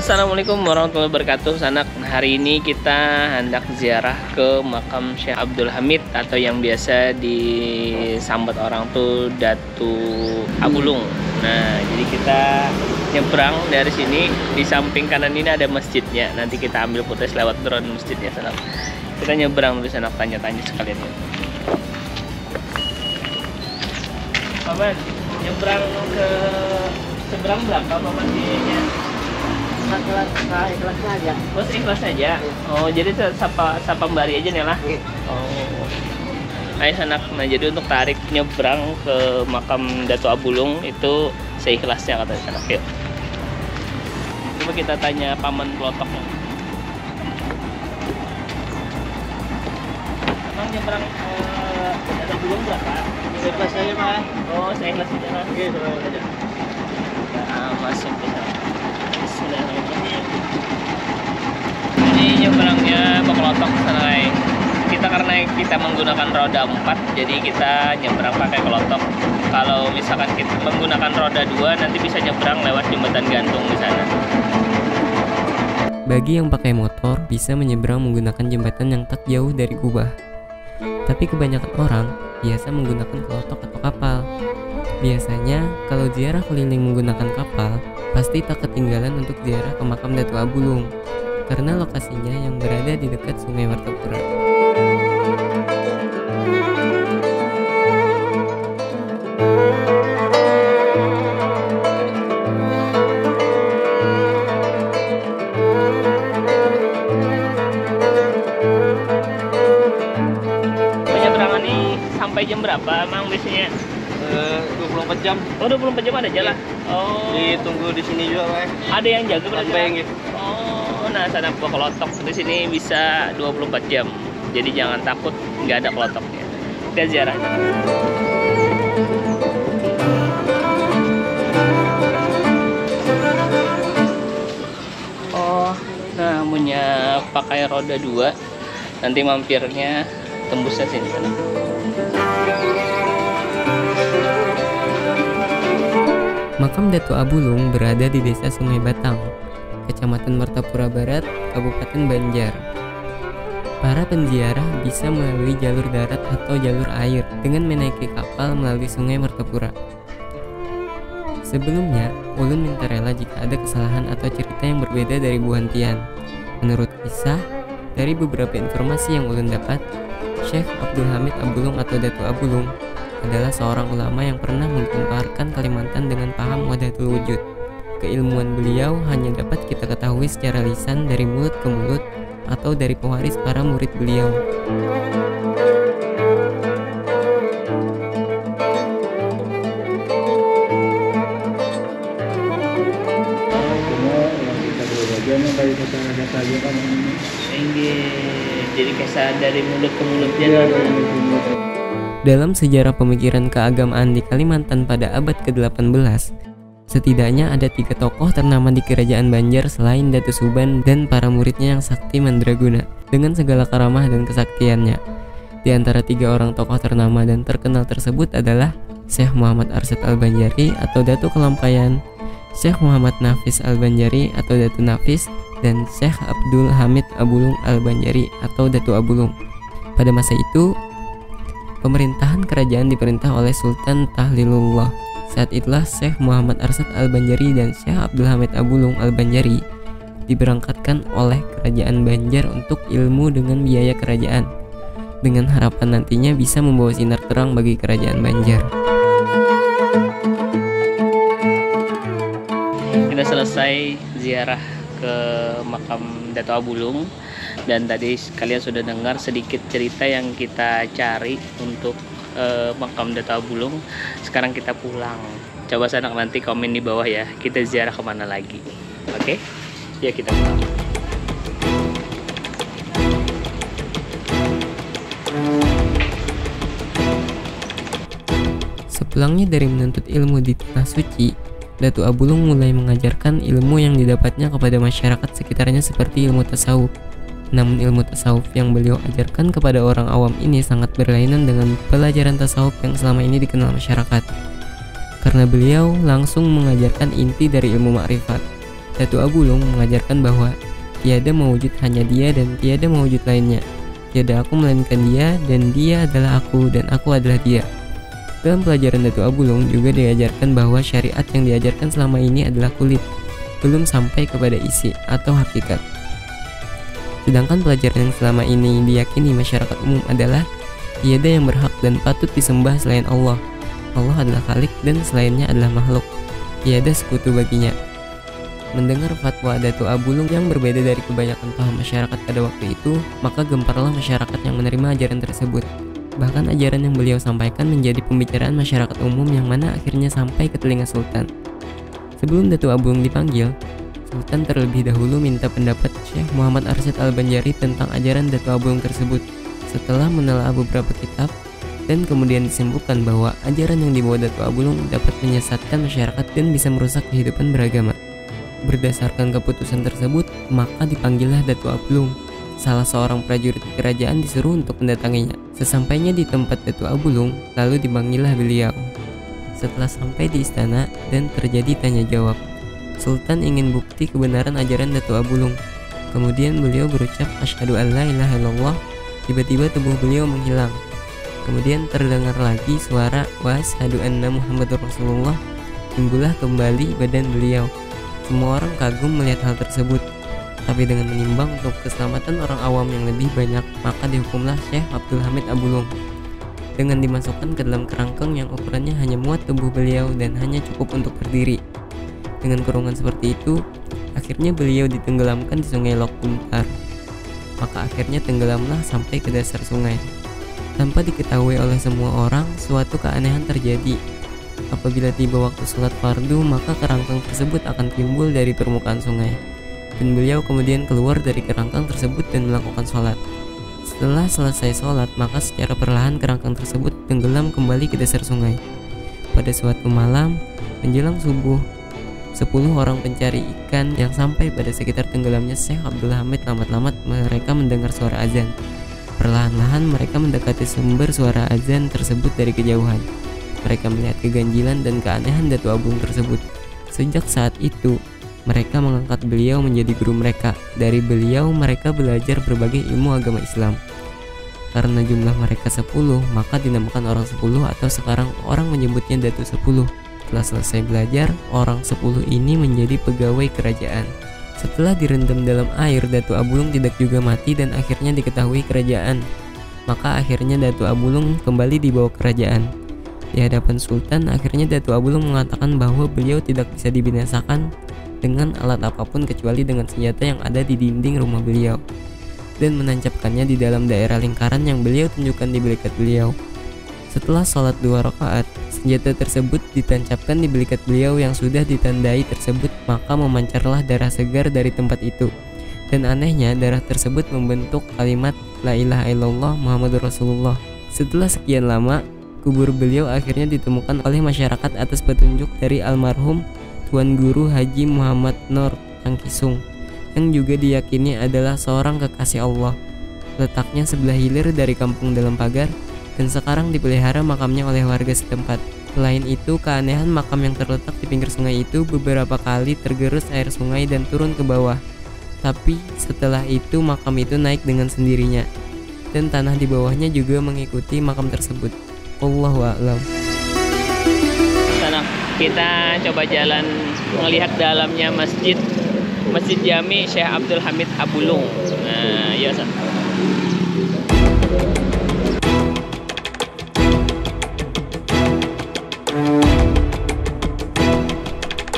Assalamualaikum warahmatullahi wabarakatuh. Sanak, hari ini kita hendak ziarah ke makam Syekh Abdul Hamid atau yang biasa disambut orang tuh Datu Abulung. Nah, jadi kita nyebrang dari sini, di samping kanan ini ada masjidnya. Nanti kita ambil footage lewat drone masjidnya, Sanak. Kita nyebrang dulu, Sanak, tanya-tanya sekalian. Paman, nyebrang ke seberang berapa Paman biayanya? Ikhlas saja. Bos ikhlas saja. Oh, jadi sapa mbari aja nih lah. Oh. Ayo Sanak. Nah, jadi untuk tarik nyebrang ke makam Datu Abulung itu seikhlasnya kata Sanak. Yuk. Coba kita tanya paman pelotoknya. Abang nyebrang Datu Abulung berapa? Ikhlas saja, Pak. Oh, seikhlas saja lah. Oke, coba saja. Nah, masuk kita. Ini nyebrangnya Bakelotok Senai. Kita karena kita menggunakan roda 4, jadi kita nyebrang pakai kelotok. Kalau misalkan kita menggunakan roda 2, nanti bisa nyebrang lewat jembatan gantung di sana. Bagi yang pakai motor, bisa menyeberang menggunakan jembatan yang tak jauh dari kubah. Tapi kebanyakan orang biasa menggunakan kelotok atau kapal. Biasanya, kalau ziarah keliling menggunakan kapal, pasti tak ketinggalan untuk ziarah ke makam Datu Abulung, karena lokasinya yang berada di dekat Sungai Martapura. Penyeberangan ini sampai jam berapa emang biasanya? 24 jam. Oh, 24 jam ada jalan? Oh. Ditunggu di sini juga, Pak. Ada yang jaga berarti? Gitu. Oh, nah Sanak, kelotok di sini bisa 24 jam. Jadi jangan takut nggak ada kelotoknya. Kita ziarah. Oh, nah punya pakai roda 2. Nanti mampirnya tembusnya sini Sanak. Makam Datu Abulung berada di Desa Sungai Batang, Kecamatan Martapura Barat, Kabupaten Banjar. Para penziarah bisa melalui jalur darat atau jalur air dengan menaiki kapal melalui Sungai Martapura. Sebelumnya, ulun minta rela jika ada kesalahan atau cerita yang berbeda dari Bu Hantian. Menurut kisah, dari beberapa informasi yang ulun dapat, Syekh Abdul Hamid Abulung atau Datu Abulung adalah seorang ulama yang pernah menggemparkan Kalimantan dengan paham wahdatul wujud. Keilmuan beliau hanya dapat kita ketahui secara lisan dari mulut ke mulut atau dari pewaris para murid beliau. Jadi kisah dari mulut ke mulutnya. Dalam sejarah pemikiran keagamaan di Kalimantan pada abad ke-18, setidaknya ada 3 tokoh ternama di kerajaan Banjar selain Datu Suban dan para muridnya yang sakti mandraguna dengan segala karamah dan kesaktiannya. Di antara 3 orang tokoh ternama dan terkenal tersebut adalah Syekh Muhammad Arsyad Al-Banjari atau Datu Kelampayan, Syekh Muhammad Nafis Al-Banjari atau Datu Nafis, dan Syekh Abdul Hamid Abulung Al-Banjari atau Datu Abulung. Pada masa itu, pemerintahan kerajaan diperintah oleh Sultan Tahlilullah. Saat itulah Syekh Muhammad Arsyad Al-Banjari dan Syekh Abdul Hamid Abulung Al-Banjari diberangkatkan oleh kerajaan Banjar untuk ilmu dengan biaya kerajaan, dengan harapan nantinya bisa membawa sinar terang bagi kerajaan Banjar. Kita selesai ziarah ke makam Datu Abulung. Dan tadi kalian sudah dengar sedikit cerita yang kita cari untuk makam Datu Abulung. Sekarang kita pulang. Coba Sanak nanti komen di bawah ya, kita ziarah kemana lagi. Oke? Ya, kita pulang. Sepulangnya dari menuntut ilmu di Tanah Suci, Datu Abulung mulai mengajarkan ilmu yang didapatnya kepada masyarakat sekitarnya seperti ilmu tasawuf. Namun ilmu tasawuf yang beliau ajarkan kepada orang awam ini sangat berlainan dengan pelajaran tasawuf yang selama ini dikenal masyarakat. Karena beliau langsung mengajarkan inti dari ilmu makrifat, Datu Abulung mengajarkan bahwa tiada mewujud hanya dia dan tiada mewujud lainnya. Tiada aku melainkan dia dan dia adalah aku dan aku adalah dia. Dalam pelajaran Datu Abulung juga diajarkan bahwa syariat yang diajarkan selama ini adalah kulit, belum sampai kepada isi atau hakikat. Sedangkan pelajaran yang selama ini diyakini masyarakat umum adalah tiada yang berhak dan patut disembah selain Allah. Allah adalah Khalik dan selainnya adalah makhluk. Tiada sekutu baginya. Mendengar fatwa Datu Abulung yang berbeda dari kebanyakan paham masyarakat pada waktu itu, maka gemparlah masyarakat yang menerima ajaran tersebut. Bahkan ajaran yang beliau sampaikan menjadi pembicaraan masyarakat umum yang mana akhirnya sampai ke telinga Sultan. Sebelum Datu Abulung dipanggil, Sultan terlebih dahulu minta pendapat Syekh Muhammad Arsyad Al-Banjari tentang ajaran Datu Abulung tersebut. Setelah menelaah beberapa kitab, dan kemudian disimpulkan bahwa ajaran yang dibawa Datu Abulung dapat menyesatkan masyarakat dan bisa merusak kehidupan beragama. Berdasarkan keputusan tersebut, maka dipanggillah Datu Abulung. Salah seorang prajurit kerajaan disuruh untuk mendatanginya. Sesampainya di tempat Datu Abulung, lalu dipanggillah beliau. Setelah sampai di istana dan terjadi tanya jawab, Sultan ingin bukti kebenaran ajaran Datu Abulung. Kemudian beliau berucap asyhadu an la ilaha illallah. Tiba-tiba tubuh beliau menghilang. Kemudian terdengar lagi suara wa asyhadu anna Muhammadur Rasulullah. Timbullah kembali badan beliau. Semua orang kagum melihat hal tersebut. Tapi dengan menimbang untuk keselamatan orang awam yang lebih banyak, maka dihukumlah Syekh Abdul Hamid Abulung dengan dimasukkan ke dalam kerangkeng yang ukurannya hanya muat tubuh beliau dan hanya cukup untuk berdiri. Dengan kurungan seperti itu, akhirnya beliau ditenggelamkan di sungai Lok Buntar. Maka akhirnya tenggelamlah sampai ke dasar sungai. Tanpa diketahui oleh semua orang, suatu keanehan terjadi. Apabila tiba waktu sholat fardu, maka kerangkeng tersebut akan timbul dari permukaan sungai. Dan beliau kemudian keluar dari kerangkeng tersebut dan melakukan sholat. Setelah selesai sholat, maka secara perlahan kerangkeng tersebut tenggelam kembali ke dasar sungai. Pada suatu malam, menjelang subuh, 10 orang pencari ikan yang sampai pada sekitar tenggelamnya Syekh Abdul Hamid lambat-lambat mereka mendengar suara azan. Perlahan-lahan mereka mendekati sumber suara azan tersebut dari kejauhan. Mereka melihat keganjilan dan keanehan Datu Abulung tersebut. Sejak saat itu, mereka mengangkat beliau menjadi guru mereka. Dari beliau mereka belajar berbagai ilmu agama Islam. Karena jumlah mereka 10, maka dinamakan orang 10 atau sekarang orang menyebutnya Datu 10. Setelah selesai belajar, orang 10 ini menjadi pegawai kerajaan. Setelah direndam dalam air, Datu Abulung tidak juga mati dan akhirnya diketahui kerajaan. Maka akhirnya Datu Abulung kembali dibawa kerajaan. Di hadapan Sultan, akhirnya Datu Abulung mengatakan bahwa beliau tidak bisa dibinasakan dengan alat apapun kecuali dengan senjata yang ada di dinding rumah beliau, dan menancapkannya di dalam daerah lingkaran yang beliau tunjukkan di belikat beliau. Setelah sholat 2 rakaat, senjata tersebut ditancapkan di belikat beliau yang sudah ditandai tersebut, maka memancarlah darah segar dari tempat itu. Dan anehnya, darah tersebut membentuk kalimat La ilaha illallah Muhammadur Rasulullah. Setelah sekian lama, kubur beliau akhirnya ditemukan oleh masyarakat atas petunjuk dari almarhum Tuan Guru Haji Muhammad Nur Tangkisung, yang juga diyakini adalah seorang kekasih Allah. Letaknya sebelah hilir dari kampung Dalam Pagar, dan sekarang dipelihara makamnya oleh warga setempat. Selain itu, keanehan makam yang terletak di pinggir sungai itu beberapa kali tergerus air sungai dan turun ke bawah. Tapi setelah itu makam itu naik dengan sendirinya, dan tanah di bawahnya juga mengikuti makam tersebut. Wallahu a'lam. Sana kita coba jalan melihat dalamnya Masjid Jami Syekh Abdul Hamid Abulung. Nah, ya San.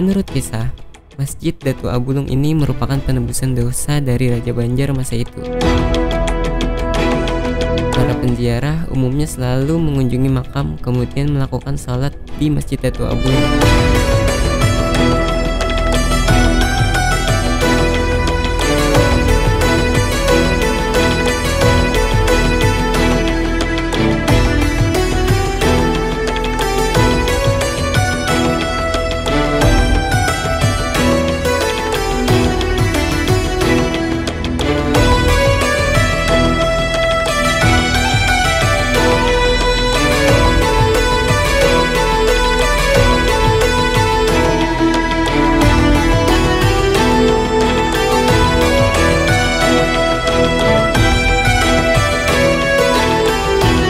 Menurut kisah, Masjid Datu Abulung ini merupakan penebusan dosa dari Raja Banjar masa itu. Para penziarah umumnya selalu mengunjungi makam kemudian melakukan salat di Masjid Datu Abulung.